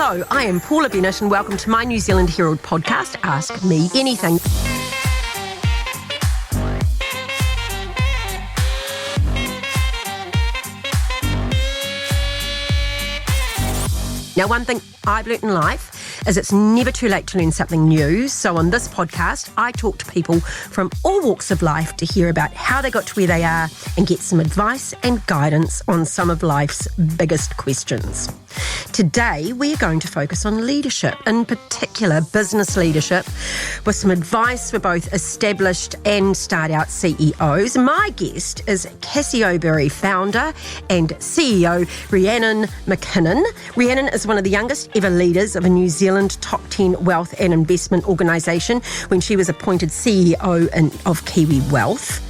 Hello, I am Paula Bennett and welcome to my New Zealand Herald podcast, Ask Me Anything. Now, one thing I've learnt in life is it's never too late to learn something new. So on this podcast, I talk to people from all walks of life to hear about how they got to where they are and get some advice and guidance on some of life's biggest questions. Today, we're going to focus on leadership, in particular business leadership, with some advice for both established and start-out CEOs. My guest is Cassiobury founder and CEO Rhiannon McKinnon. Rhiannon is one of the youngest ever leaders of a New Zealand top 10 wealth and investment organisation when she was appointed CEO of KiwiWealth.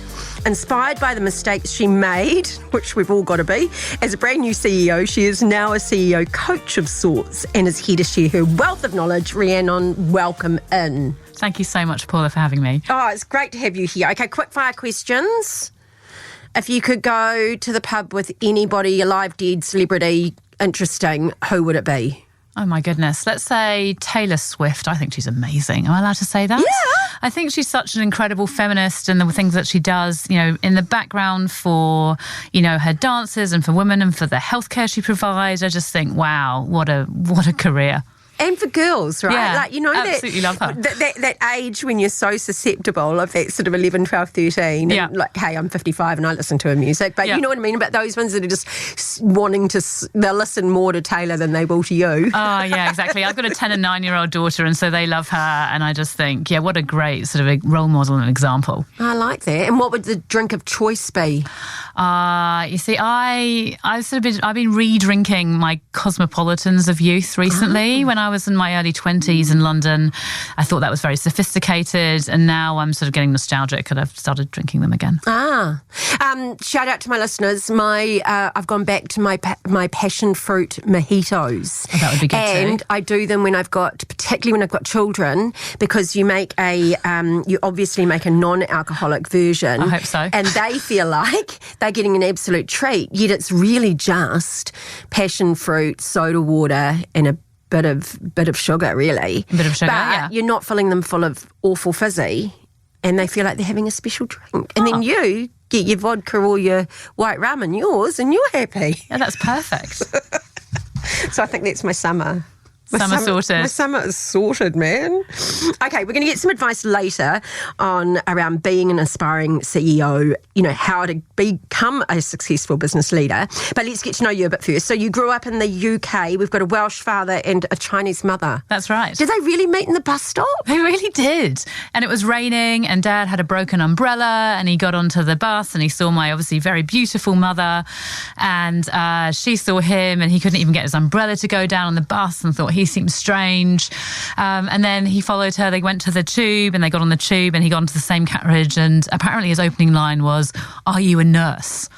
Inspired by the mistakes she made, which we've all got to be, as a brand new CEO, she is now a CEO coach of sorts and is here to share her wealth of knowledge. Rhiannon, welcome in. Thank you so much, Paula, for having me. Oh, it's great to have you here. Okay, quick fire questions. If you could go to the pub with anybody, alive, dead, celebrity, interesting, who would it be? Oh, my goodness. Let's say Taylor Swift. I think she's amazing. Am I allowed to say that? Yeah. I think she's such an incredible feminist, and the things that she does, you know, in the background for, you know, her dances and for women and for the healthcare she provides. I just think, wow, what a career. And for girls, right? Yeah, like, you know, absolutely love her. That age when you're so susceptible of that sort of 11, 12, 13. Yeah. And like, hey, I'm 55 and I listen to her music. But you know what I mean about those ones that are just wanting to, they'll listen more to Taylor than they will to you. Oh, yeah, exactly. I've got a 10 and 9-year-old daughter, and so they love her. And I just think, yeah, what a great sort of a role model and example. I like that. And what would the drink of choice be? You see, I've been re-drinking my Cosmopolitans of youth recently. When I was in my early 20s in London, I thought that was very sophisticated, and now I'm sort of getting nostalgic and I've started drinking them again. Shout out to my listeners. I've gone back to my passion fruit mojitos. Oh, that would be good and too. I do them particularly when I've got children, because you obviously make a non-alcoholic version. I hope so. And they feel like they're getting an absolute treat, yet it's really just passion fruit, soda water, and a bit of sugar, really. A bit of sugar, but yeah. You're not filling them full of awful fizzy, and they feel like they're having a special drink. And then you get your vodka or your white rum and yours, and you're happy. Yeah, that's perfect. So I think that's my summer. Summer sorted. My summer is sorted, man. Okay, we're going to get some advice later around being an aspiring CEO, you know, how to become a successful business leader. But let's get to know you a bit first. So you grew up in the UK. We've got a Welsh father and a Chinese mother. That's right. Did they really meet in the bus stop? They really did. And it was raining, and Dad had a broken umbrella, and he got onto the bus and he saw my obviously very beautiful mother, and she saw him, and he couldn't even get his umbrella to go down on the bus and thought he seemed strange. And then he followed her. They went to the tube, and they got on the tube, and he got into the same carriage, and apparently his opening line was, "Are you a nurse?"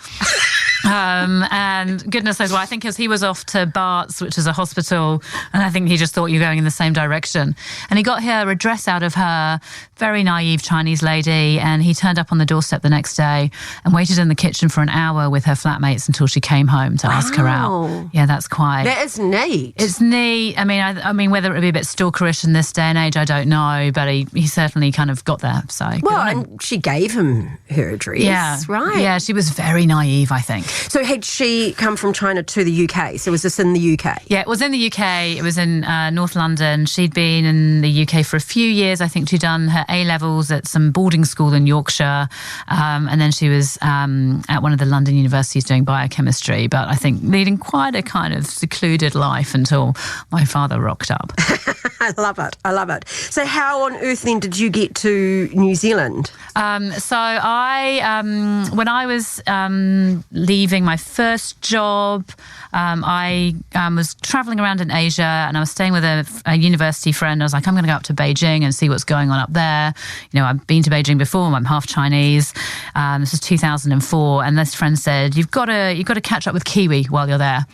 And goodness knows why. I think he was off to Bart's, which is a hospital, and I think he just thought you were going in the same direction. And he got her a dress out of her, very naive Chinese lady, and he turned up on the doorstep the next day and waited in the kitchen for an hour with her flatmates until she came home to ask her out. Yeah, that's quite... That is neat. It's neat. I mean, whether it would be a bit stalkerish in this day and age, I don't know, but he certainly kind of got there. So well, and she gave him her address, right? Yeah, she was very naive, I think. So had she come from China to the UK? So was this in the UK? Yeah, it was in the UK. It was in North London. She'd been in the UK for a few years. I think she'd done her A-levels at some boarding school in Yorkshire. And then she was at one of the London universities doing biochemistry. But I think leading quite a kind of secluded life until my father rocked up. I love it. So how on earth then did you get to New Zealand? So when I was leaving my first job, I was travelling around in Asia, and I was staying with a university friend. I was like, I'm going to go up to Beijing and see what's going on up there. You know, I've been to Beijing before. I'm half Chinese. This was 2004, and this friend said, "You've got to catch up with Kiwi while you're there."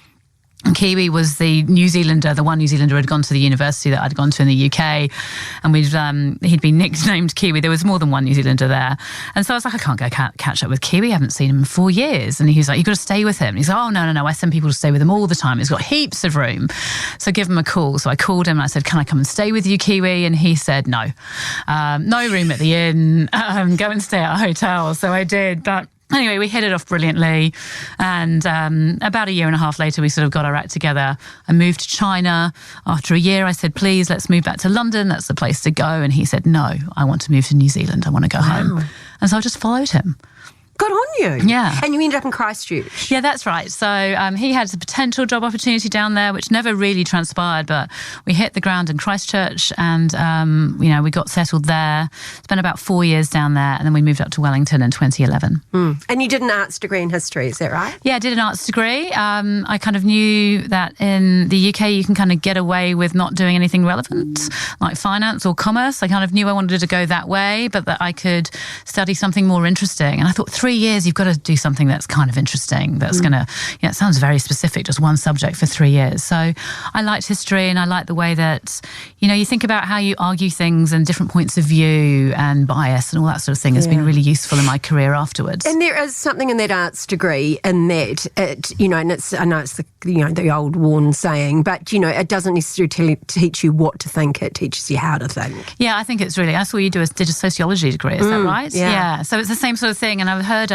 Kiwi was the New Zealander, the one New Zealander who had gone to the university that I'd gone to in the UK, and he'd been nicknamed Kiwi. There was more than one New Zealander there, and so I was like, I can't go catch up with Kiwi. I haven't seen him in 4 years, and he's like, you've got to stay with him. And he's like, oh no, I send people to stay with him all the time. He's got heaps of room, so give him a call. So I called him and I said, can I come and stay with you, Kiwi? And he said no, no room at the inn. Go and stay at a hotel. So I did, but. Anyway, we hit it off brilliantly, and about a year and a half later, we sort of got our act together. I moved to China. After a year, I said, please, let's move back to London. That's the place to go. And he said, no, I want to move to New Zealand. I want to go home. And so I just followed him. Good on you. Yeah. And you ended up in Christchurch. Yeah, that's right. So he had a potential job opportunity down there, which never really transpired, but we hit the ground in Christchurch and, we got settled there. Spent about 4 years down there, and then we moved up to Wellington in 2011. And you did an arts degree in history, is that right? Yeah, I did an arts degree. I kind of knew that in the UK you can kind of get away with not doing anything relevant, like finance or commerce. I kind of knew I wanted to go that way, but that I could study something more interesting. And I thought 3 years, you've got to do something that's kind of interesting, that's going to, it sounds very specific, just one subject for 3 years. So I liked history, and I liked the way that, you think about how you argue things and different points of view and bias and all that sort of thing has been really useful in my career afterwards. And there is something in that arts degree in that it, and it's, I know it's the old worn saying, but, it doesn't necessarily teach you what to think, it teaches you how to think. Yeah, I think it's really, I saw you did a sociology degree, is that right? Yeah. So it's the same sort of thing. And I've heard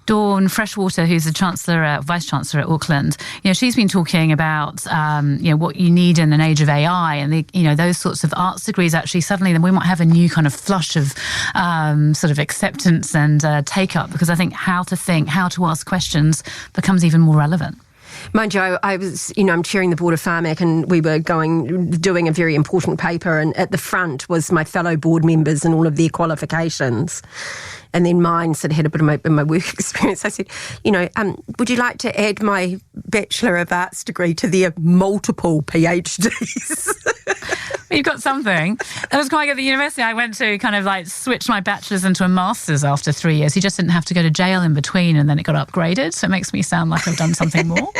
Dawn Freshwater, who's the Vice Chancellor at Auckland, she's been talking about, what you need in an age of AI, and those sorts of arts degrees actually suddenly then we might have a new kind of flush of sort of acceptance and take up, because I think how to think, how to ask questions becomes even more relevant. Mind you, I was, I'm chairing the board of Pharmac, and we were doing a very important paper, and at the front was my fellow board members and all of their qualifications. And then mine sort of had a bit of my work experience. I said, would you like to add my Bachelor of Arts degree to their multiple PhDs? You've got something. That was quite good. At the university I went to kind of like switch my bachelor's into a master's after 3 years. You just didn't have to go to jail in between, and then it got upgraded. So it makes me sound like I've done something more.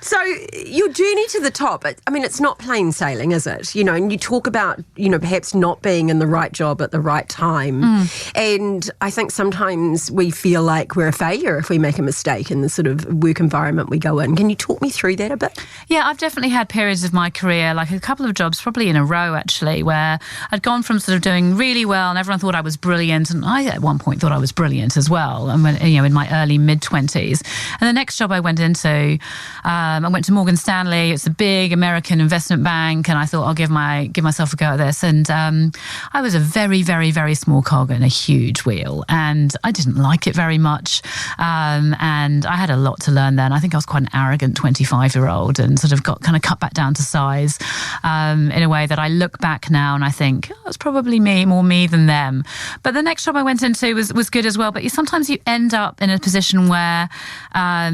So your journey to the top, it's not plain sailing, is it? And you talk about, perhaps not being in the right job at the right time. And I think sometimes we feel like we're a failure if we make a mistake in the sort of work environment we go in. Can you talk me through that a bit? Yeah, I've definitely had periods of my career, like a couple of jobs probably in a row actually, where I'd gone from sort of doing really well and everyone thought I was brilliant, and I at one point thought I was brilliant as well, and when, in my early mid-20s. And the next job I went into, I went to Morgan Stanley. It's a big American investment bank, and I thought I'll give myself a go at this. And I was a very, very, very small cog in a huge wheel, and I didn't like it very much. And I had a lot to learn then. I think I was quite an arrogant 25-year-old and sort of got kind of cut back down to size in a way that I look back now and I think, oh, it's probably more me than them. But the next job I went into was good as well. But sometimes you end up in a position where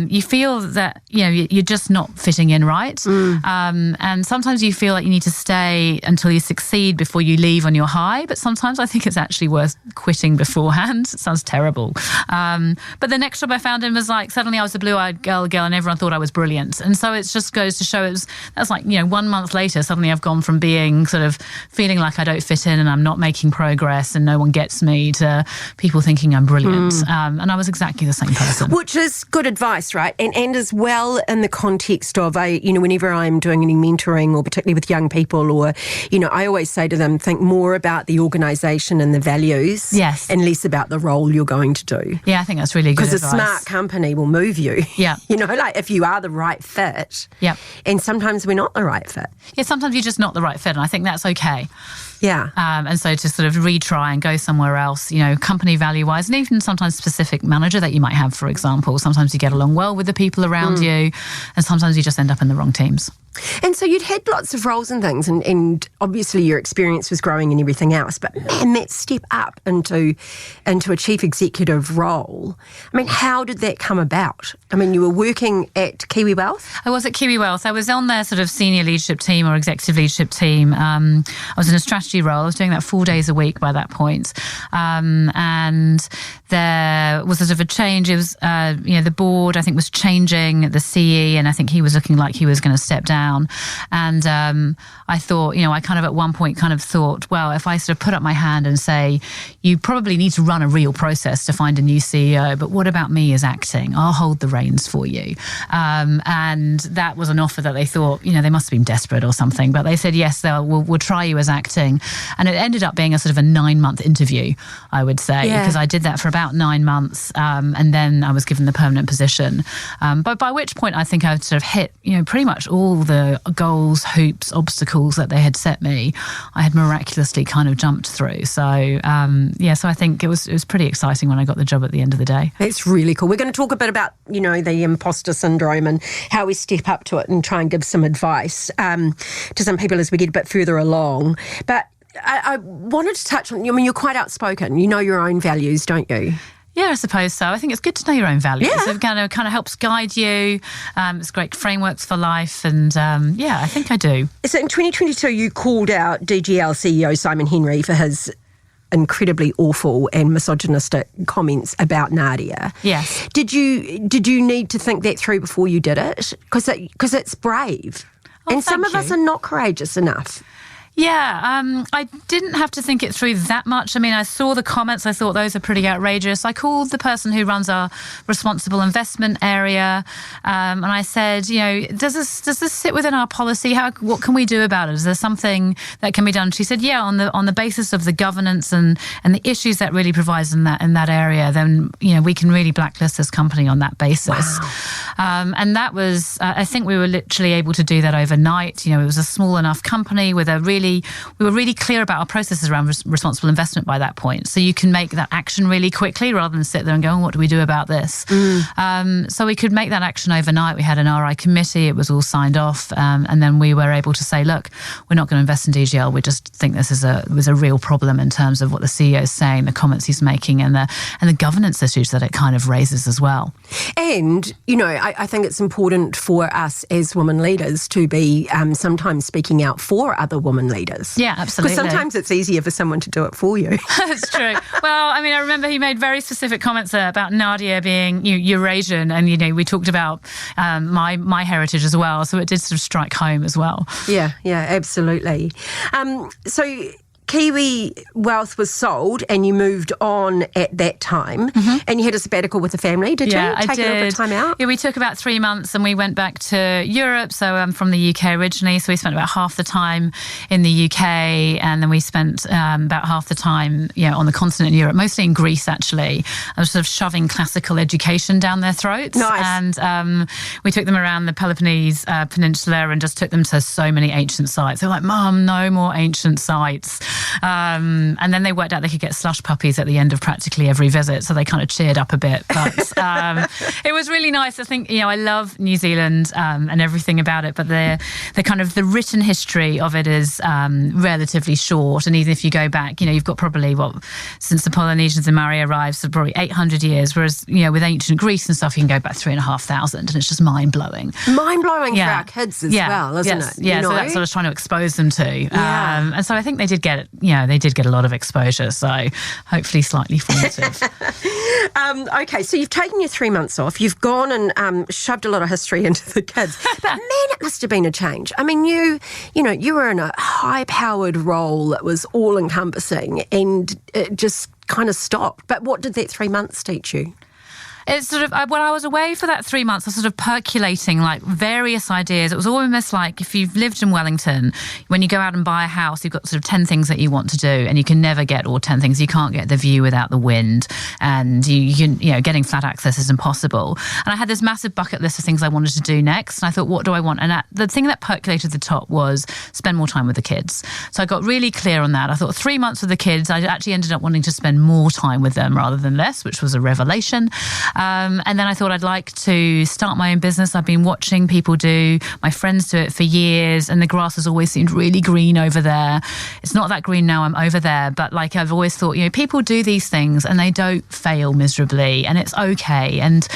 you feel that, you're just not fitting in right. And sometimes you feel like you need to stay until you succeed before you leave on your high. But sometimes I think it's actually worth quitting beforehand. It sounds terrible. But the next job I found in was like, suddenly I was a blue-eyed girl and everyone thought I was brilliant. And so it just goes to show that's like, 1 month later, suddenly I've gone from being sort of feeling like I don't fit in and I'm not making progress and no one gets me, to people thinking I'm brilliant. And I was exactly the same person. Which is good advice, right? And as well in the context of, whenever I'm doing any mentoring, or particularly with young people, or, I always say to them, think more about the organisation and the values. Yes. And less about the role you're going to do. Yeah, I think that's really good advice. Because a smart company will move you. Yeah. Like if you are the right fit. Yeah. And sometimes we're not the right fit. Yeah, sometimes you're just not the right fit, and I think that's okay. Yeah. And so to sort of retry and go somewhere else, company value-wise, and even sometimes specific manager that you might have, for example. Sometimes you get along well with the people around you, and sometimes you just end up in the wrong teams. And so you'd had lots of roles and things, and obviously your experience was growing and everything else, but man, that step up into a chief executive role, how did that come about? You were working at KiwiWealth? I was at KiwiWealth. I was on their sort of senior leadership team or executive leadership team team. I was in a strategy role. I was doing that 4 days a week by that point. And there was sort of a change. It was, the board, I think, was changing the CE, and I think he was looking like he was going to step down. And I thought, I kind of at one point kind of thought, well, if I sort of put up my hand and say, you probably need to run a real process to find a new CEO, but what about me as acting? I'll hold the reins for you. And that was an offer that they thought, they must have been desperate or something, but they said, yes, we'll try you as acting. And it ended up being a sort of a 9-month interview, I would say, because I did that for about 9 months. And then I was given the permanent position. But by which point I think I'd sort of hit, pretty much all the goals, hoops, obstacles that they had set me. I had miraculously kind of jumped through. So, so I think it was pretty exciting when I got the job at the end of the day. It's really cool. We're going to talk a bit about, the imposter syndrome and how we step up to it and try and give some advice to some people as we get a bit further along. But I wanted to touch on, you're quite outspoken. You know your own values, don't you? Yeah, I suppose so. I think it's good to know your own values. Yeah. It kind of helps guide you. It's great frameworks for life. And I think I do. So in 2022, you called out DGL CEO Simon Henry for his incredibly awful and misogynistic comments about Nadia. Yes. Did you need to think that through before you did it? Because it's brave. Oh, and some of us are not courageous enough. Yeah, I didn't have to think it through that much. I mean, I saw the comments. I thought those are pretty outrageous. I called the person who runs our responsible investment area, and I said, does this sit within our policy? What can we do about it? Is there something that can be done? She said, yeah, on the basis of the governance and the issues that really provides in that area, then we can really blacklist this company on that basis. Wow. And that was, I think we were literally able to do that overnight. It was a small enough company with we were really clear about our processes around responsible investment by that point. So you can make that action really quickly rather than sit there and go, what do we do about this? So we could make that action overnight. We had an RI committee. It was all signed off. And then we were able to say, look, we're not going to invest in DGL. We just think this was a real problem in terms of what the CEO is saying, the comments he's making, and the governance issues that it kind of raises as well. And, I think it's important for us as women leaders to be sometimes speaking out for other women leaders. Yeah, absolutely. Because sometimes it's easier for someone to do it for you. That's true. Well, I mean, I remember he made very specific comments about Nadia being Eurasian, and we talked about my heritage as well, so it did sort of strike home as well. Yeah, absolutely. So KiwiWealth was sold and you moved on at that time, and you had a sabbatical with the family, did you? I did. A little bit of time out? Yeah, we took about 3 months and we went back to Europe. So I'm from the UK originally, so we spent about half the time in the UK, and then we spent about half the time on the continent in Europe, mostly in Greece actually. I was sort of shoving classical education down their throats. Nice. And we took them around the Peloponnese Peninsula and just took them to so many ancient sites. They were like, Mum, no more ancient sites. And then they worked out they could get slush puppies at the end of practically every visit, so they kind of cheered up a bit. But it was really nice. I think I love New Zealand and everything about it, but the kind of the written history of it is relatively short. And even if you go back, you've got probably since the Polynesians and Maori arrived, so probably 800 years. Whereas with ancient Greece and stuff, you can go back 3,500, and it's just mind blowing. Mind blowing for our kids as well, isn't it? Yeah, so that's what I was trying to expose them to. And so I think they did get it. They did get a lot of exposure, so hopefully slightly formative. Okay, so you've taken your 3 months off. You've gone and shoved a lot of history into the kids. But man, it must have been a change. I mean, you were in a high-powered role that was all-encompassing, and it just kind of stopped. But what did that 3 months teach you? It's sort of, when I was away for that 3 months, I was sort of percolating like various ideas. It was almost like if you've lived in Wellington, when you go out and buy a house, you've got sort of 10 things that you want to do, and you can never get all 10 things. You can't get the view without the wind, and getting flat access is impossible. And I had this massive bucket list of things I wanted to do next, and I thought, what do I want? And the thing that percolated the top was spend more time with the kids. So I got really clear on that. I thought 3 months with the kids, I actually ended up wanting to spend more time with them rather than less, which was a revelation. And then I thought I'd like to start my own business. I've been watching people do, my friends do it for years, and the grass has always seemed really green over there. It's not that green now, I'm over there, but like I've always thought, people do these things and they don't fail miserably, and it's okay. And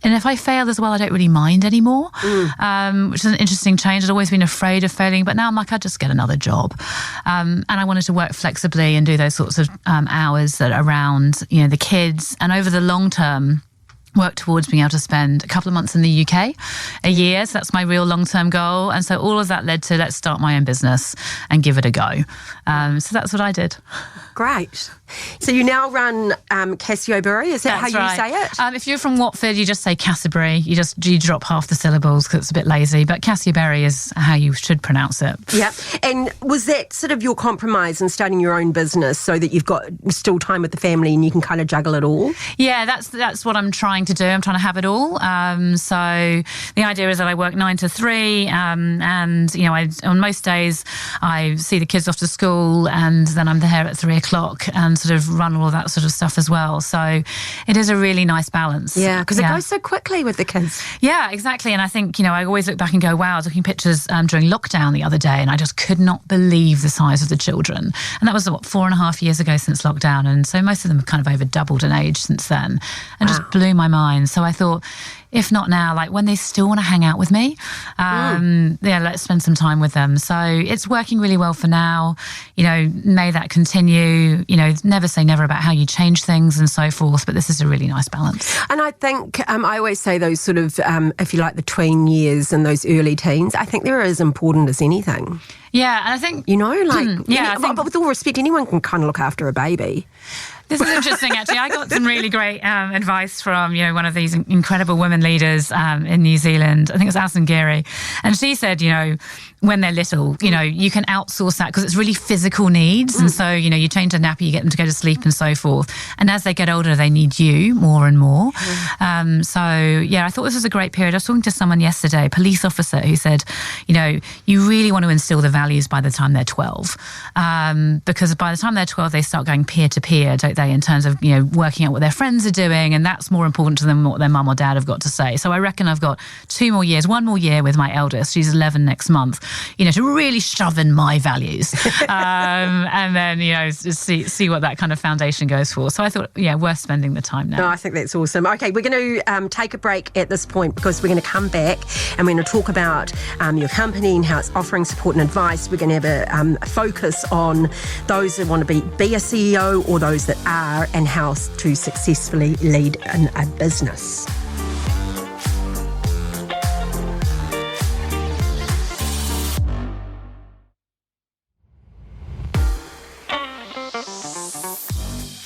And if I fail as well, I don't really mind anymore, which is an interesting change. I'd always been afraid of failing, but now I'm like, I'd just get another job. And I wanted to work flexibly and do those sorts of hours that are around, the kids. And over the long term, work towards being able to spend a couple of months in the UK a year. So that's my real long-term goal. And so all of that led to let's start my own business and give it a go. So that's what I did. Great. So you now run Cassiobury, is that That's how right. you say it? If you're from Watford, you just say Cassiobury. You drop half the syllables because it's a bit lazy. But Cassiobury is how you should pronounce it. Yeah. And was that sort of your compromise in starting your own business so that you've got still time with the family and you can kind of juggle it all? Yeah, that's what I'm trying to do. I'm trying to have it all. So the idea is that I work 9 to 3 and, on most days I see the kids off to school and then I'm there at 3 o'clock and sort of run all of that sort of stuff as well. So it is a really nice balance. Yeah, because it goes so quickly with the kids. Yeah, exactly. And I think, I always look back and go, wow, I was looking at pictures during lockdown the other day and I just could not believe the size of the children. And that was, 4.5 years ago since lockdown. And so most of them have kind of over doubled in age since then and just blew my mind. So I thought, if not now, like when they still want to hang out with me, let's spend some time with them. So it's working really well for now. May that continue. Never say never about how you change things and so forth, but this is a really nice balance. And I think I always say those sort of, if you like, the tween years and those early teens, I think they're as important as anything. Yeah, and I think... but with all respect, anyone can kind of look after a baby. This is interesting, actually. I got some really great advice from, one of these incredible women leaders in New Zealand. I think it was Alison Geary. And she said, when they're little, you can outsource that because it's really physical needs. And so, you change a nappy, you get them to go to sleep and so forth. And as they get older, they need you more and more. I thought this was a great period. I was talking to someone yesterday, a police officer, who said, you really want to instill the values by the time they're 12. Because by the time they're 12, they start going peer to peer, don't they, in terms of, working out what their friends are doing. And that's more important to them than what their mum or dad have got to say. So I reckon I've got 2 more years, 1 more year with my eldest. She's 11 next month. To really shove in my values and then, see what that kind of foundation goes for. So I thought, worth spending the time now. No, I think that's awesome. Okay, we're going to take a break at this point because we're going to come back and we're going to talk about your company and how it's offering support and advice. We're going to have a focus on those that want to be a CEO or those that are and how to successfully lead in a business.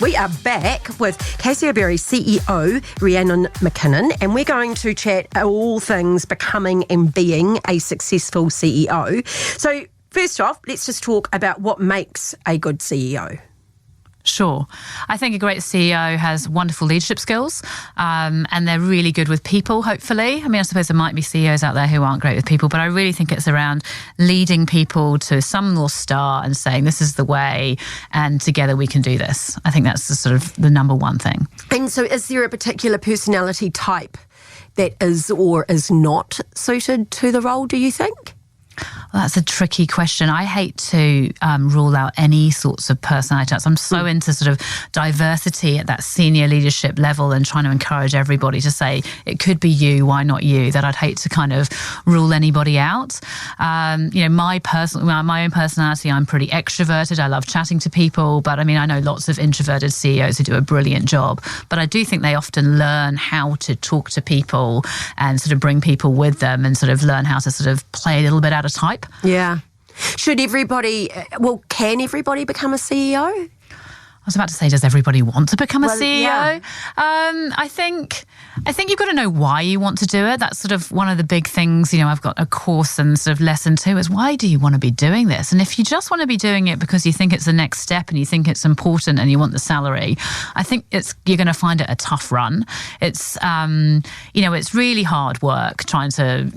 We are back with Cassiobury CEO Rhiannon McKinnon, and we're going to chat all things becoming and being a successful CEO. So first off, let's just talk about what makes a good CEO. Sure. I think a great CEO has wonderful leadership skills and they're really good with people, hopefully. I mean, I suppose there might be CEOs out there who aren't great with people, but I really think it's around leading people to some North Star and saying this is the way and together we can do this. I think that's the sort of the number one thing. And so is there a particular personality type that is or is not suited to the role, do you think? Well, that's a tricky question. I hate to rule out any sorts of personality types. I'm so into sort of diversity at that senior leadership level and trying to encourage everybody to say, it could be you, why not you? That I'd hate to kind of rule anybody out. My own personality, I'm pretty extroverted. I love chatting to people, but I mean, I know lots of introverted CEOs who do a brilliant job, but I do think they often learn how to talk to people and sort of bring people with them and sort of learn how to sort of play a little bit out of type. Yeah. Can everybody become a CEO? I was about to say, does everybody want to become a CEO? Yeah. I think you've got to know why you want to do it. That's sort of one of the big things, I've got a course and sort of lesson 2 is why do you want to be doing this? And if you just want to be doing it because you think it's the next step and you think it's important and you want the salary, I think you're going to find it a tough run. It's, it's really hard work trying to,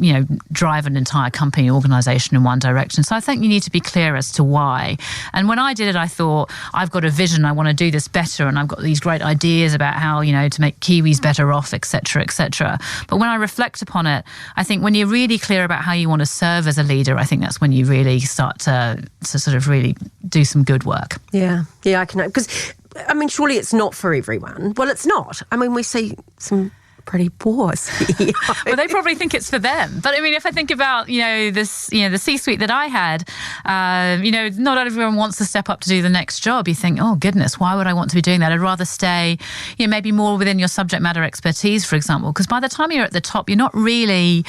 drive an entire company organisation in one direction. So I think you need to be clear as to why. And when I did it, I thought, I've got a vision, I want to do this better, and I've got these great ideas about how, to make Kiwis better off, etc., etc. But when I reflect upon it, I think when you're really clear about how you want to serve as a leader, I think that's when you really start to sort of really do some good work. Yeah, I can know. Because, I mean, surely it's not for everyone. Well, it's not. I mean, we see some pretty poor CEO. Well, they probably think it's for them. But I mean, if I think about, the C-suite that I had, not everyone wants to step up to do the next job. You think, oh goodness, why would I want to be doing that? I'd rather stay, maybe more within your subject matter expertise, for example, because by the time you're at the top, you're not really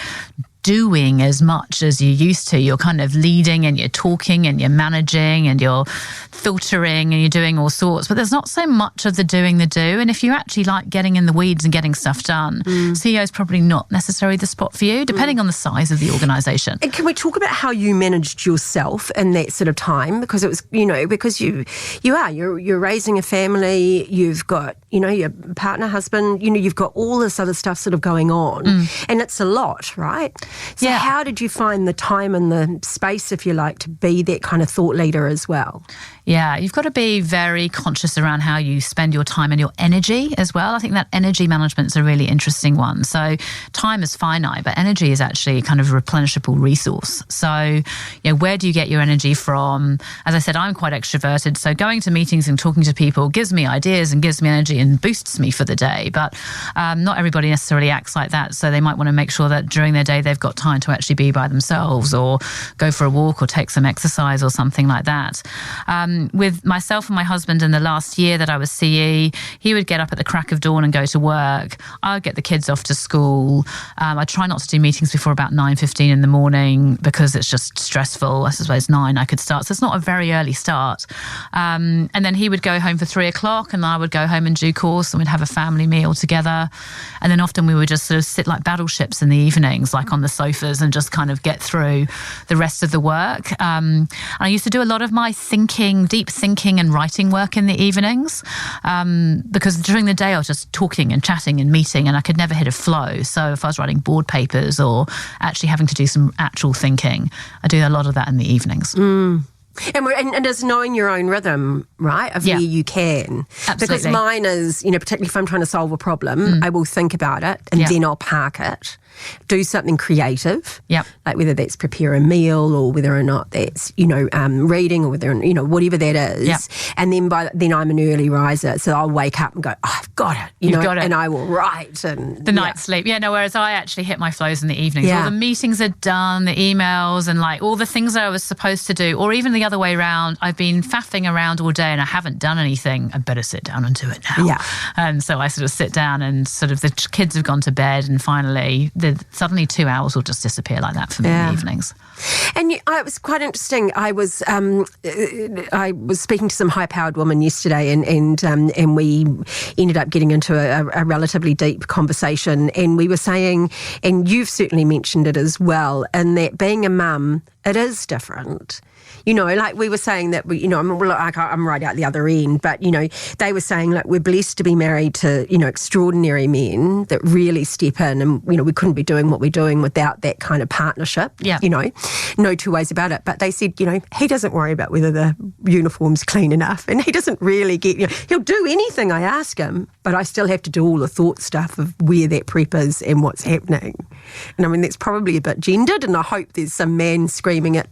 doing as much as you used to. You're kind of leading and you're talking and you're managing and you're filtering and you're doing all sorts, but there's not so much of the doing the do. And if you actually like getting in the weeds and getting stuff done, CEO is probably not necessarily the spot for you, depending on the size of the organisation. And can we talk about how you managed yourself in that sort of time? Because it was, because you're raising a family, you've got, your partner, husband, you've got all this other stuff sort of going on, and it's a lot, right? So how did you find the time and the space, if you like, to be that kind of thought leader as well? Yeah, you've got to be very conscious around how you spend your time and your energy as well. I think that energy management is a really interesting one. So time is finite, but energy is actually kind of a replenishable resource. So, where do you get your energy from? As I said, I'm quite extroverted. So going to meetings and talking to people gives me ideas and gives me energy and boosts me for the day. But not everybody necessarily acts like that. So they might want to make sure that during their day they've got time to actually be by themselves or go for a walk or take some exercise or something like that. With myself and my husband in the last year that I was CE, he would get up at the crack of dawn and go to work. I would get the kids off to school. I try not to do meetings before about 9:15 in the morning because it's just stressful. I suppose 9 I could start. So it's not a very early start. And then he would go home for 3 o'clock and I would go home in due course and we'd have a family meal together. And then often we would just sort of sit like battleships in the evenings, like on the sofas, and just kind of get through the rest of the work. And I used to do a lot of my deep thinking and writing work in the evenings because during the day I was just talking and chatting and meeting and I could never hit a flow. So if I was writing board papers or actually having to do some actual thinking, I do a lot of that in the evenings. And it's knowing your own rhythm, right, of where you can. Absolutely. Because mine is, particularly if I'm trying to solve a problem, I will think about it and then I'll park it, do something creative, like whether that's prepare a meal or whether or not that's, reading or whether, whatever that is. And then I'm an early riser, so I'll wake up and go, oh, I've got it, You've got it. and I will write. And the night's sleep. Whereas I actually hit my flows in the evenings. All the meetings are done, the emails and like all the things that I was supposed to do, or even the other way around, I've been faffing around all day and I haven't done anything. I better sit down and do it now. And so I sort of sit down and sort of the kids have gone to bed and finally suddenly 2 hours will just disappear like that for me in the evenings. And it was quite interesting. I was speaking to some high-powered woman yesterday, and we ended up getting into a relatively deep conversation. And we were saying, and you've certainly mentioned it as well, and that being a mum, it is different. Like we were saying that, I'm right out the other end, but, they were saying, like, we're blessed to be married to, extraordinary men that really step in and, we couldn't be doing what we're doing without that kind of partnership, no two ways about it. But they said, he doesn't worry about whether the uniform's clean enough and he doesn't really get, he'll do anything I ask him, but I still have to do all the thought stuff of where that prep is and what's happening. And I mean, that's probably a bit gendered, and I hope there's some man screaming at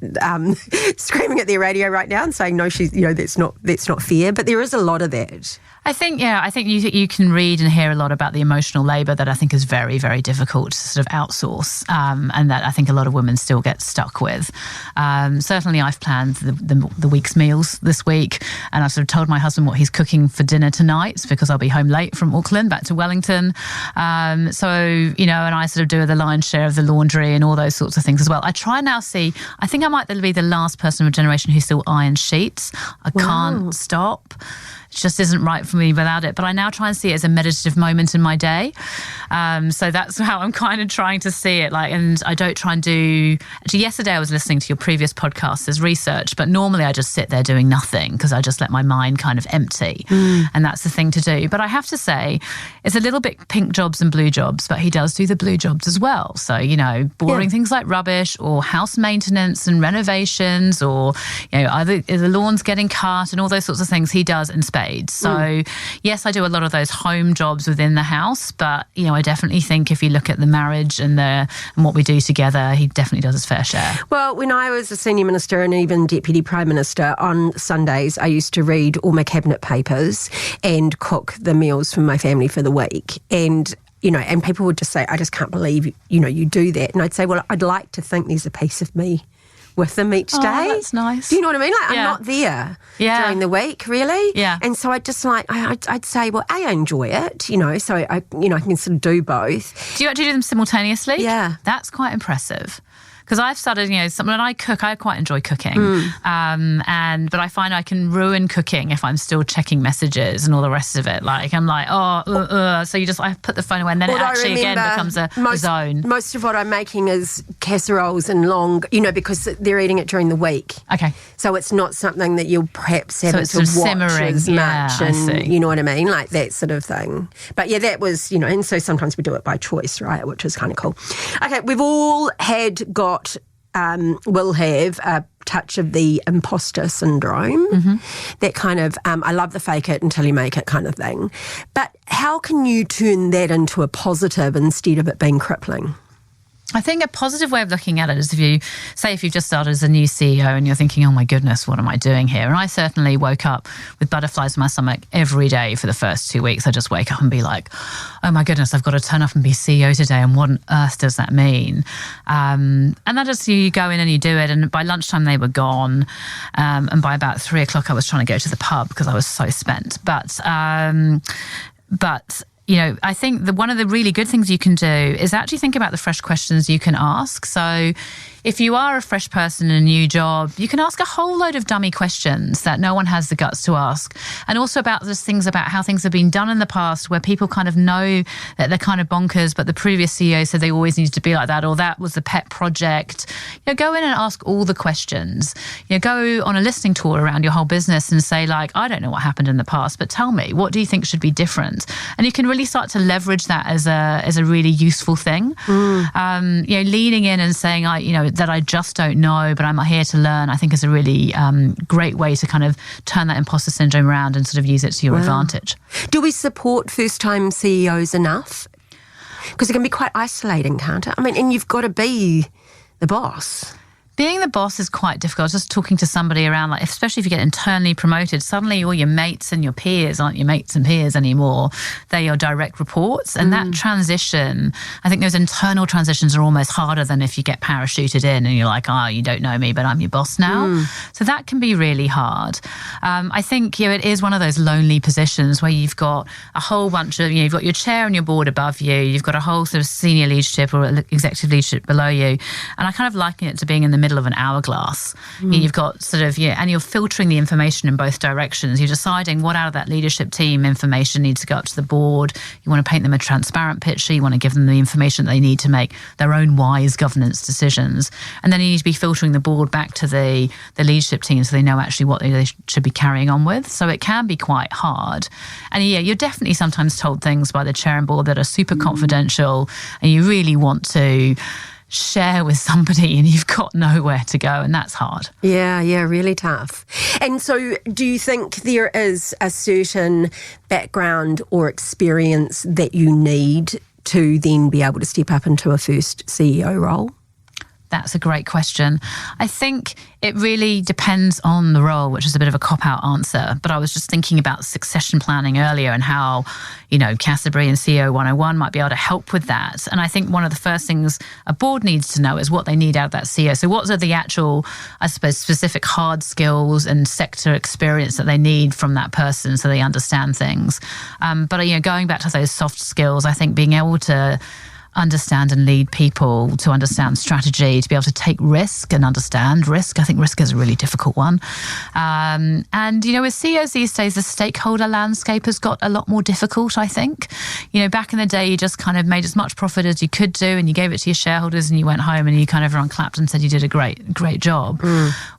their radio right now and saying, no, that's not fair. But there is a lot of that. I think you can read and hear a lot about the emotional labour that I think is very, very difficult to sort of outsource, and that I think a lot of women still get stuck with. Certainly I've planned the week's meals this week, and I've sort of told my husband what he's cooking for dinner tonight because I'll be home late from Auckland back to Wellington. And I sort of do the lion's share of the laundry and all those sorts of things as well. I try now I think I might be the last person of a generation who still irons sheets. I can't stop. It just isn't right for me without it. But I now try and see it as a meditative moment in my day. So that's how I'm kind of trying to see it. And I don't try and do... Actually, yesterday I was listening to your previous podcast as research, but normally I just sit there doing nothing because I just let my mind kind of empty. And that's the thing to do. But I have to say, it's a little bit pink jobs and blue jobs, but he does do the blue jobs as well. So, boring things like rubbish or house maintenance and renovations or, either the lawn's getting cut and all those sorts of things he does in spades. So, yes, I do a lot of those home jobs within the house, but, I definitely think if you look at the marriage and what we do together, he definitely does his fair share. Well, when I was a senior minister and even deputy prime minister, on Sundays I used to read all my cabinet papers and cook the meals for my family for the week. And and people would just say, I just can't believe, you do that. And I'd say, well, I'd like to think there's a piece of me with them each day. That's nice. Do you know what I mean? Like, I'm not there during the week, really. Yeah. And so I'd just I'd say, well, I enjoy it, so I can sort of do both. Do you actually do them simultaneously? Yeah. That's quite impressive. Because I've started, when I cook, I quite enjoy cooking. But I find I can ruin cooking if I'm still checking messages and all the rest of it. Like, I'm like, so I put the phone away and then it actually again becomes a zone. Most of what I'm making is casseroles and long, because they're eating it during the week. Okay. So it's not something that you'll perhaps have to watch simmering as much. I see. You know what I mean? Like that sort of thing. But yeah, that was, and so sometimes we do it by choice, right? Which is kind of cool. Okay, we've all will have a touch of the imposter syndrome, that kind of, I love the fake it until you make it kind of thing. But how can you turn that into a positive instead of it being crippling? I think a positive way of looking at it is if you've just started as a new CEO and you're thinking, oh my goodness, what am I doing here? And I certainly woke up with butterflies in my stomach every day for the first 2 weeks. I just wake up and be like, oh my goodness, I've got to turn up and be CEO today. And what on earth does that mean? And then just you go in and you do it. And by lunchtime they were gone. And by about 3 o'clock I was trying to go to the pub because I was so spent. But I think one of the really good things you can do is actually think about the fresh questions you can ask. So if you are a fresh person in a new job, you can ask a whole load of dummy questions that no one has the guts to ask. And also about those things about how things have been done in the past where people kind of know that they're kind of bonkers, but the previous CEO said they always needed to be like that, or that was the pet project. Go in and ask all the questions. Go on a listening tour around your whole business and say, like, I don't know what happened in the past, but tell me, what do you think should be different? And you can really start to leverage that as a really useful thing. Leaning in and saying, that I just don't know, but I'm here to learn, I think is a really great way to kind of turn that imposter syndrome around and sort of use it to your advantage. Do we support first-time CEOs enough? Because it can be quite isolating, can't it? I mean, and you've got to be the boss. Being the boss is quite difficult. I was just talking to somebody around, like, especially if you get internally promoted, suddenly all your mates and your peers aren't your mates and peers anymore. They're your direct reports. And that transition, I think those internal transitions are almost harder than if you get parachuted in and you're like, you don't know me, but I'm your boss now. So that can be really hard. I think, it is one of those lonely positions where you've got a whole bunch of, you've got your chair and your board above you. You've got a whole sort of senior leadership or executive leadership below you. And I kind of liken it to being in the middle of an hourglass. You've got sort of, and you're filtering the information in both directions. You're deciding what out of that leadership team information needs to go up to the board. You want to paint them a transparent picture. You want to give them the information that they need to make their own wise governance decisions. And then you need to be filtering the board back to the leadership team so they know actually what they should be carrying on with. So it can be quite hard. And you're definitely sometimes told things by the chair and board that are super confidential, and you really want to share with somebody and you've got nowhere to go, and that's hard. Yeah, really tough. And so do you think there is a certain background or experience that you need to then be able to step up into a first CEO role? That's a great question. I think it really depends on the role, which is a bit of a cop-out answer. But I was just thinking about succession planning earlier and how, Cassiobury and CEO 101 might be able to help with that. And I think one of the first things a board needs to know is what they need out of that CEO. So what are the actual, I suppose, specific hard skills and sector experience that they need from that person so they understand things. But going back to those soft skills, I think being able to understand and lead people, to understand strategy, to be able to take risk and understand risk. I think risk is a really difficult one. And, with CEOs these days, the stakeholder landscape has got a lot more difficult, I think. Back in the day, you just kind of made as much profit as you could do and you gave it to your shareholders and you went home and everyone clapped and said you did a great job.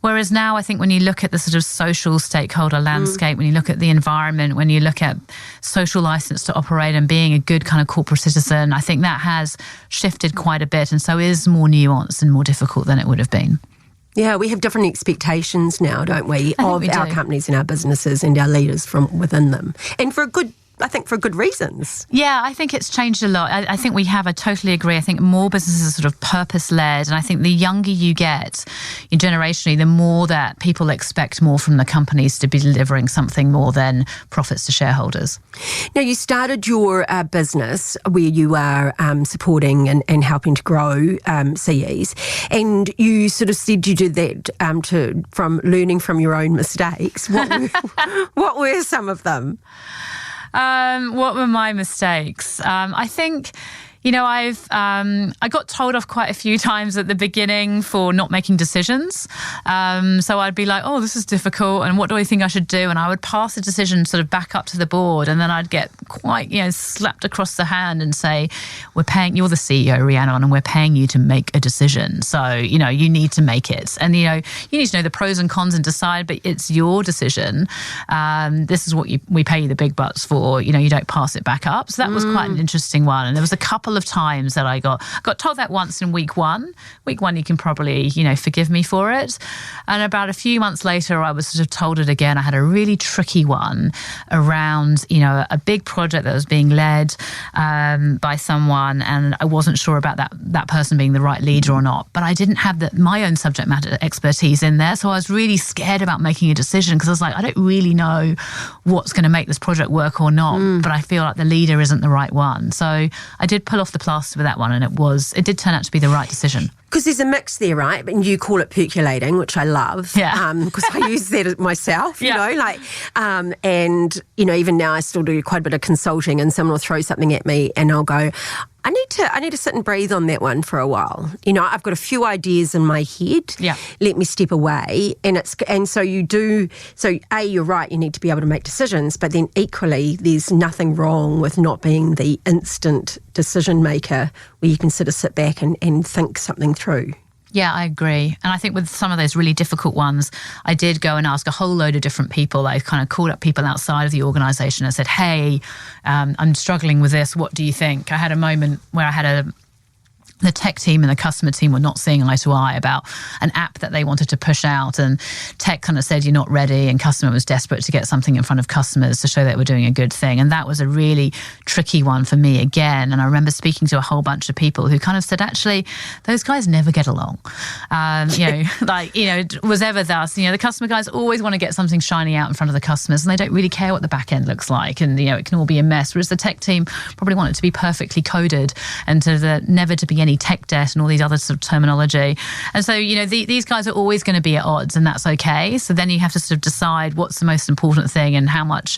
Whereas now, I think when you look at the sort of social stakeholder landscape, when you look at the environment, when you look at social license to operate and being a good kind of corporate citizen, I think that has shifted quite a bit and so is more nuanced and more difficult than it would have been. Yeah, we have different expectations now, don't we, of our companies and our businesses and our leaders from within them. And for a good I think for good reasons. Yeah, I think it's changed a lot. I think I totally agree. I think more businesses are sort of purpose-led. And I think the younger you get, generationally, the more that people expect more from the companies to be delivering something more than profits to shareholders. Now, you started your business where you are supporting and helping to grow CEs. And you sort of said you did that from learning from your own mistakes. What were some of them? What were my mistakes? I think, I got told off quite a few times at the beginning for not making decisions. So I'd be like, oh, this is difficult, and what do I think I should do? And I would pass a decision sort of back up to the board, and then I'd get quite, slapped across the hand and say, you're the CEO, Rhiannon, and we're paying you to make a decision. So, you need to make it. And, you need to know the pros and cons and decide, but it's your decision. This is what we pay you the big bucks for. You don't pass it back up. So that was quite an interesting one. And there was a couple of times that I got told that once in week one. Week one, you can probably, forgive me for it. And about a few months later, I was sort of told it again. I had a really tricky one around, a big project that was being led by someone, and I wasn't sure about that person being the right leader or not. But I didn't have my own subject matter expertise in there. So I was really scared about making a decision because I was like, I don't really know what's going to make this project work or not, but I feel like the leader isn't the right one. So I did pull off the plaster with that one, and it did turn out to be the right decision. Because there's a mix there, right? And you call it percolating, which I love. Yeah. Because I use that myself, and, even now I still do quite a bit of consulting, and someone will throw something at me and I'll go, I need to sit and breathe on that one for a while. I've got a few ideas in my head. Yeah. Let me step away. And so you do, you're right, you need to be able to make decisions, but then equally there's nothing wrong with not being the instant decision maker where you can sort of sit back and think something through. Yeah, I agree. And I think with some of those really difficult ones, I did go and ask a whole load of different people. I kind of called up people outside of the organisation and said, hey, I'm struggling with this. What do you think? I had a moment where I had the tech team and the customer team were not seeing eye to eye about an app that they wanted to push out, and tech kind of said, you're not ready, and customer was desperate to get something in front of customers to show that we're doing a good thing. And that was a really tricky one for me again. And I remember speaking to a whole bunch of people who kind of said, actually, those guys never get along. Was ever thus, the customer guys always want to get something shiny out in front of the customers, and they don't really care what the back end looks like. And, it can all be a mess. Whereas the tech team probably want it to be perfectly coded and never to be any tech debt and all these other sort of terminology. And so, these guys are always going to be at odds, and that's okay. So then you have to sort of decide what's the most important thing and how much,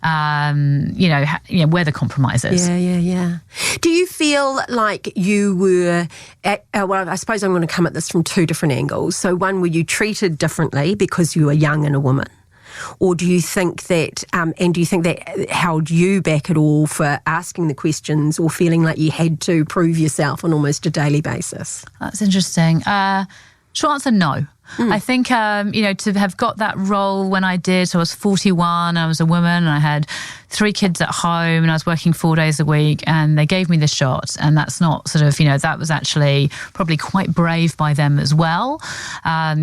where the compromise is. Yeah. Do you feel like you were, I suppose I'm going to come at this from two different angles. So one, were you treated differently because you were young and a woman? Or do you think that, held you back at all for asking the questions or feeling like you had to prove yourself on almost a daily basis? That's interesting. Short answer, no. I think, to have got that role when I did, so I was 41, I was a woman, and I had 3 kids at home, and I was working 4 days a week, and they gave me the shot. And that's not sort of, that was actually probably quite brave by them as well,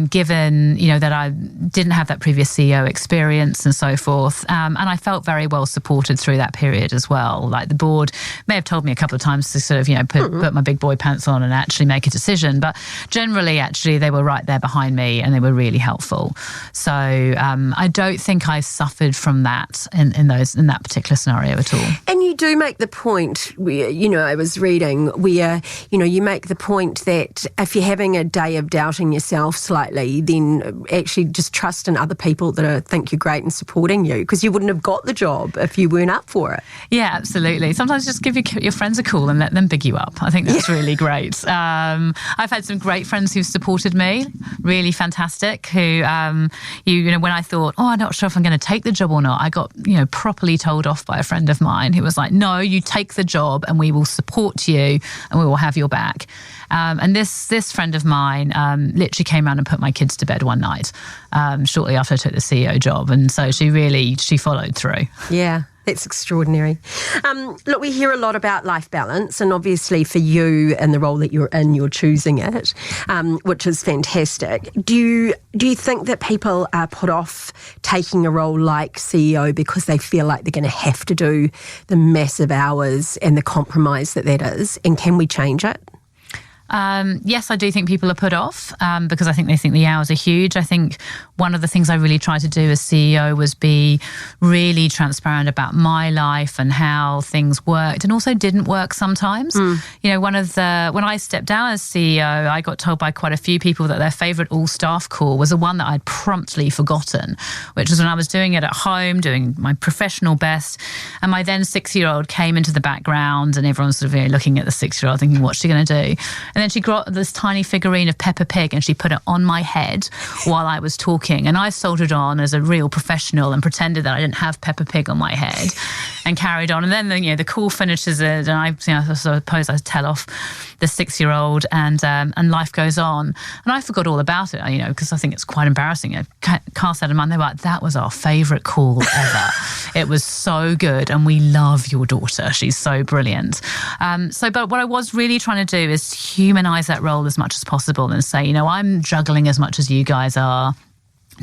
given, that I didn't have that previous CEO experience and so forth. And I felt very well supported through that period as well. Like, the board may have told me a couple of times to sort of, put my big boy pants on and actually make a decision. But generally, actually, they were right there behind me, and they were really helpful. So I don't think I suffered from that in that particular scenario at all. And you do make the point where, I was reading where, you make the point that if you're having a day of doubting yourself slightly, then actually just trust in other people that think you're great and supporting you, because you wouldn't have got the job if you weren't up for it. Yeah, absolutely. Sometimes just give your friends a call and let them big you up. I think that's really great. I've had some great friends who've supported me, really fantastic, who, when I thought, I'm not sure if I'm going to take the job or not, I got, properly told off by a friend of mine who was like, no, you take the job and we will support you and we will have your back. And this friend of mine literally came around and put my kids to bed one night shortly after I took the CEO job. And so she followed through. Yeah. That's extraordinary. Look, we hear a lot about life balance, and obviously for you and the role that you're in, you're choosing it, which is fantastic. Do you think that people are put off taking a role like CEO because they feel like they're going to have to do the massive hours and the compromise that is? And can we change it? Yes, I do think people are put off because I think they think the hours are huge. I think one of the things I really tried to do as CEO was be really transparent about my life and how things worked and also didn't work sometimes. You know, when I stepped down as CEO, I got told by quite a few people that their favourite all-staff call was the one that I'd promptly forgotten, which was when I was doing it at home, doing my professional best. And my then 6-year-old came into the background and everyone's sort of looking at the 6-year-old thinking, what's she going to do? And then she got this tiny figurine of Peppa Pig and she put it on my head while I was talking. And I soldiered on as a real professional and pretended that I didn't have Peppa Pig on my head and carried on. And then the call finishes it and I suppose I tell off the 6-year-old and life goes on. And I forgot all about it, because I think it's quite embarrassing. Cast out of mind, they were like, that was our favourite call ever. It was so good and we love your daughter. She's so brilliant. But what I was really trying to do is humanise that role as much as possible and say, I'm juggling as much as you guys are.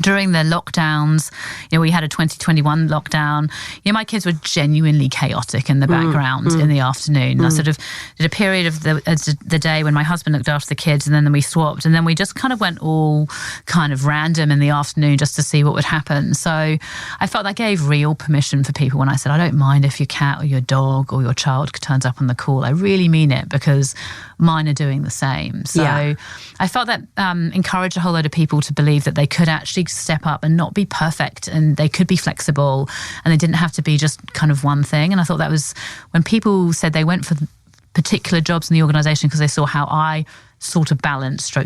During the lockdowns, we had a 2021 lockdown. My kids were genuinely chaotic in the background in the afternoon. I sort of did a period of the day when my husband looked after the kids and then we swapped and then we just kind of went all kind of random in the afternoon just to see what would happen. So I felt that gave real permission for people when I said, I don't mind if your cat or your dog or your child turns up on the call. I really mean it because mine are doing the same. So I felt that encouraged a whole load of people to believe that they could actually step up and not be perfect and they could be flexible and they didn't have to be just kind of one thing. And I thought that was when people said they went for particular jobs in the organisation because they saw how I sort of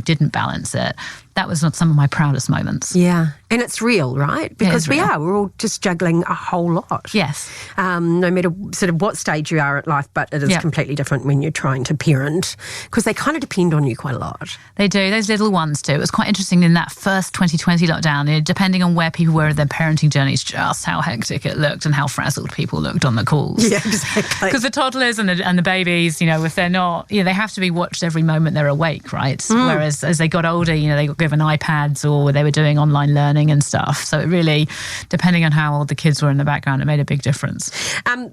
didn't balance it. That was not some of my proudest moments. Yeah. And it's real, right? Because we're all just juggling a whole lot. Yes. No matter sort of what stage you are at life, but it is completely different when you're trying to parent because they kind of depend on you quite a lot. They do. Those little ones do. It was quite interesting in that first 2020 lockdown, depending on where people were in their parenting journeys, just how hectic it looked and how frazzled people looked on the calls. Yeah, exactly. Because the toddlers and the babies, if they're not, they have to be watched every moment they're awake, right? Whereas as they got older, they got given iPads or they were doing online learning and stuff. So it really, depending on how old the kids were in the background, it made a big difference.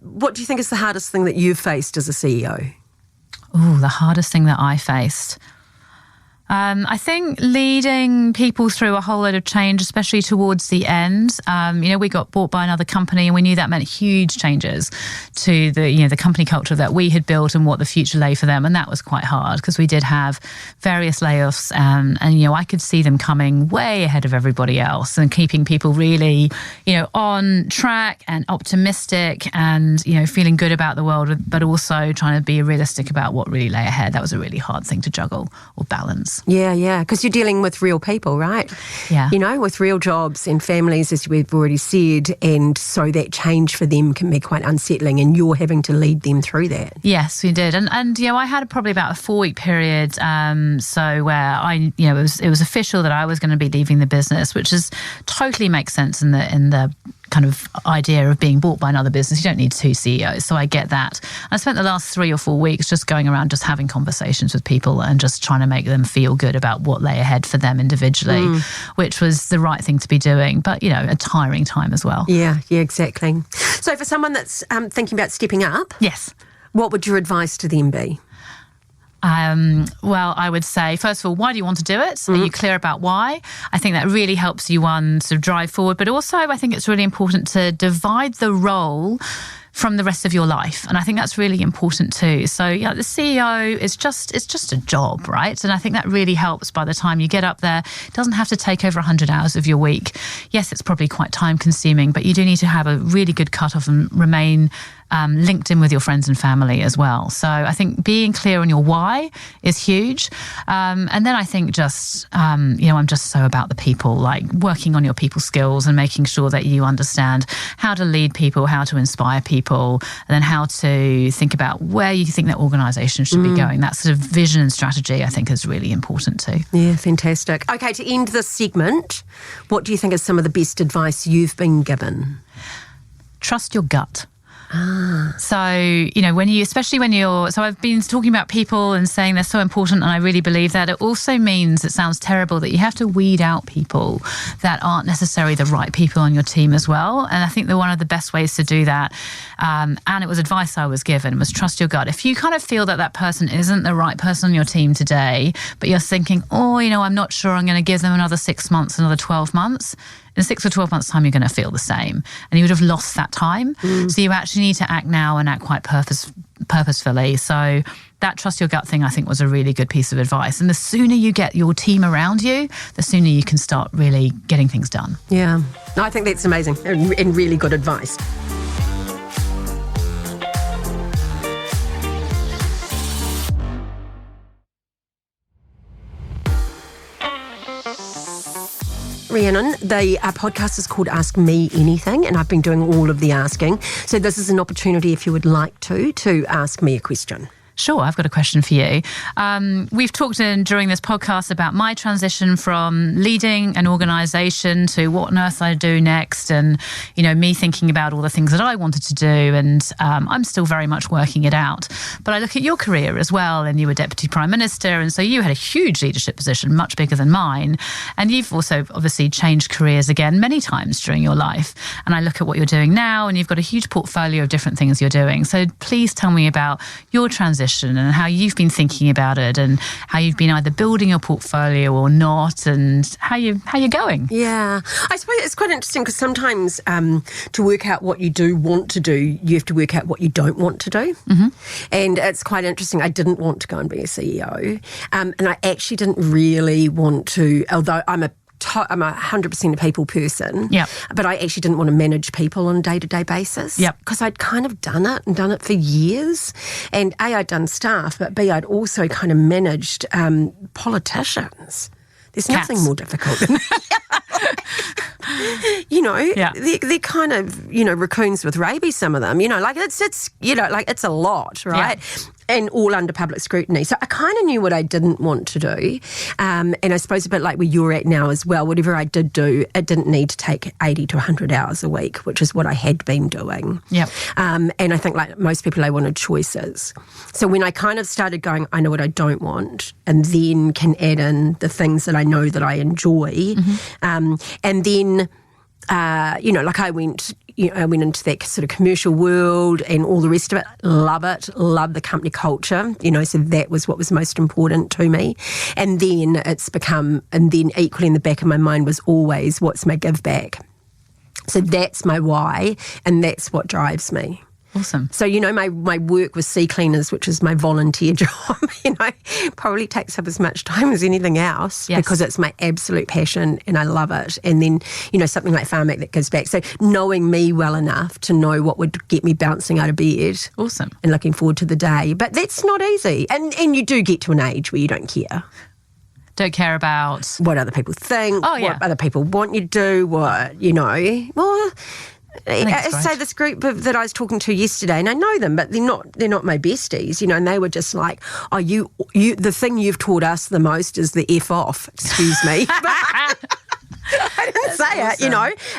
What do you think is the hardest thing that you've faced as a CEO? Oh, the hardest thing that I faced. I think leading people through a whole load of change, especially towards the end. We got bought by another company and we knew that meant huge changes to the company culture that we had built and what the future lay for them. And that was quite hard because we did have various layoffs and I could see them coming way ahead of everybody else and keeping people really, on track and optimistic and, feeling good about the world, but also trying to be realistic about what really lay ahead. That was a really hard thing to juggle or balance. Yeah, because you're dealing with real people, right? Yeah. With real jobs and families, as we've already said, and so that change for them can be quite unsettling and you're having to lead them through that. Yes, we did. And I had probably about a 4-week period so where it was official that I was going to be leaving the business, which totally makes sense in the kind of idea of being bought by another business. You don't need 2 CEOs, so I get that. I spent the last 3 or 4 weeks just going around just having conversations with people and just trying to make them feel good about what lay ahead for them individually, which was the right thing to be doing, but a tiring time as well. Yeah, exactly. So for someone that's thinking about stepping up, yes, what would your advice to them be? Well, I would say, first of all, why do you want to do it? Are you clear about why? I think that really helps you, sort of drive forward. But also, I think it's really important to divide the role from the rest of your life. And I think that's really important too. So the CEO it's just a job, right? And I think that really helps by the time you get up there. It doesn't have to take over 100 hours of your week. Yes, it's probably quite time consuming, but you do need to have a really good cutoff and remain linked in with your friends and family as well. So I think being clear on your why is huge. And then I think I'm just so about the people, like working on your people skills and making sure that you understand how to lead people, how to inspire people, and then how to think about where you think that organisation should be going. That sort of vision and strategy, I think, is really important too. Yeah, fantastic. Okay, to end this segment, what do you think is some of the best advice you've been given? Trust your gut. So, especially when you're, so I've been talking about people and saying they're so important, and I really believe that. It also means, it sounds terrible, that you have to weed out people that aren't necessarily the right people on your team as well. And I think that one of the best ways to do that, and it was advice I was given, was trust your gut. If you kind of feel that that person isn't the right person on your team today, but you're thinking, I'm not sure, I'm going to give them another 6 months, another 12 months, in 6 or 12 months' time, you're going to feel the same. And you would have lost that time. So you actually need to act now and act quite purposefully. So that trust your gut thing, I think, was a really good piece of advice. And the sooner you get your team around you, the sooner you can start really getting things done. Yeah. No, I think that's amazing and really good advice. Rhiannon, the podcast is called Ask Me Anything, and I've been doing all of the asking. So this is an opportunity, if you would like to ask me a question. Sure, I've got a question for you. We've talked during this podcast about my transition from leading an organisation to what on earth I do next, and me thinking about all the things that I wanted to do, and I'm still very much working it out. But I look at your career as well, and you were Deputy Prime Minister, and so you had a huge leadership position, much bigger than mine, and you've also obviously changed careers again many times during your life. And I look at what you're doing now, and you've got a huge portfolio of different things you're doing. So please tell me about your transition and how you've been thinking about it, and how you've been either building your portfolio or not, and how you're going. Yeah, I suppose it's quite interesting because sometimes to work out what you do want to do, you have to work out what you don't want to do. Mm-hmm. And it's quite interesting. I didn't want to go and be a CEO, and I actually didn't really want to, although I'm a 100% a people person, but I actually didn't want to manage people on a day-to-day basis because I'd kind of done it for years. And A, I'd done staff, but B, I'd also kind of managed politicians. There's nothing more difficult than they're kind of, raccoons with rabies, some of them, it's a lot, right? Yeah. And all under public scrutiny. So I kind of knew what I didn't want to do. And I suppose a bit like where you're at now as well, whatever I did do, it didn't need to take 80 to 100 hours a week, which is what I had been doing. Yep. And I think like most people, I wanted choices. So when I kind of started going, I know what I don't want, and then can add in the things that I know that I enjoy. Mm-hmm. And then, I went into that sort of commercial world and all the rest of it. Love the company culture, so that was what was most important to me. And then then equally in the back of my mind was always, what's my give back? So that's my why, and that's what drives me. Awesome. So, my work with sea cleaners, which is my volunteer job, probably takes up as much time as anything else because it's my absolute passion and I love it. And then, something like Farmac that gives back. So knowing me well enough to know what would get me bouncing out of bed. Awesome. And looking forward to the day. But that's not easy. And you do get to an age where you don't care. Don't care about what other people think, what other people want you to do, well... I say this group that I was talking to yesterday, and I know them, but they're not my besties, and they were just like, "Oh, you, the thing you've taught us the most is the F off." Excuse me. I didn't say it,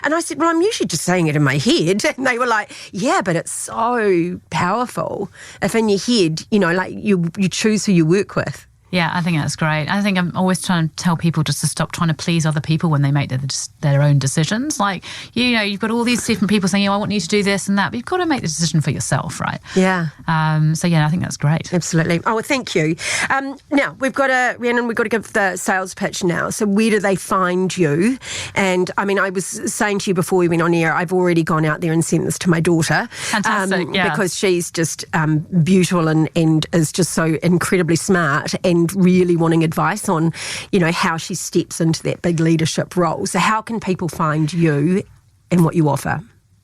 And I said, "Well, I'm usually just saying it in my head." And they were like, "Yeah, but it's so powerful if in your head, you choose who you work with." Yeah, I think that's great. I think I'm always trying to tell people just to stop trying to please other people when they make their own decisions. Like, you've got all these different people saying, I want you to do this and that, but you've got to make the decision for yourself, right? Yeah. I think that's great. Absolutely. Oh, well, thank you. Now, Rhiannon, we've got to give the sales pitch now. So where do they find you? And, I was saying to you before we went on air, I've already gone out there and sent this to my daughter. Fantastic, because she's just beautiful and is just so incredibly smart and really wanting advice on, how she steps into that big leadership role. So how can people find you and what you offer?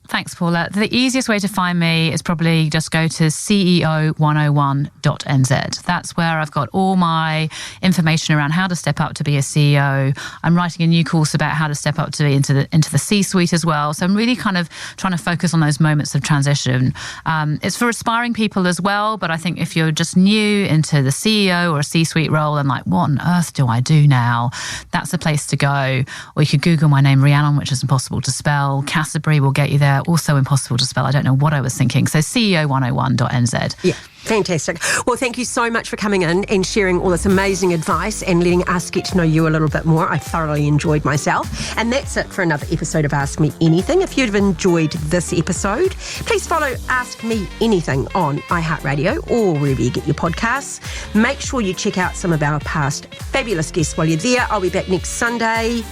Thanks, Paula. The easiest way to find me is probably just go to CEO101.nz. That's where I've got all my information around how to step up to be a CEO. I'm writing a new course about how to step up to into the C-suite as well. So I'm really kind of trying to focus on those moments of transition. It's for aspiring people as well, but I think if you're just new into the CEO or a C-suite role and like, what on earth do I do now? That's the place to go. Or you could Google my name, Rhiannon, which is impossible to spell. Cassiobury will get you there. also impossible to spell. I don't know what I was thinking. So CEO101.nz. Yeah. Fantastic. Well, thank you so much for coming in and sharing all this amazing advice and letting us get to know you a little bit more. I thoroughly enjoyed myself. And that's it for another episode of Ask Me Anything. If you've enjoyed this episode, please follow Ask Me Anything on iHeartRadio or wherever you get your podcasts. Make sure you check out some of our past fabulous guests while you're there. I'll be back next Sunday.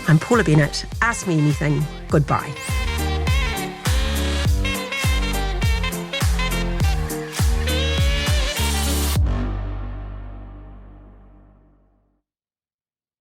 I'm Paula Bennett. Ask Me Anything. Goodbye.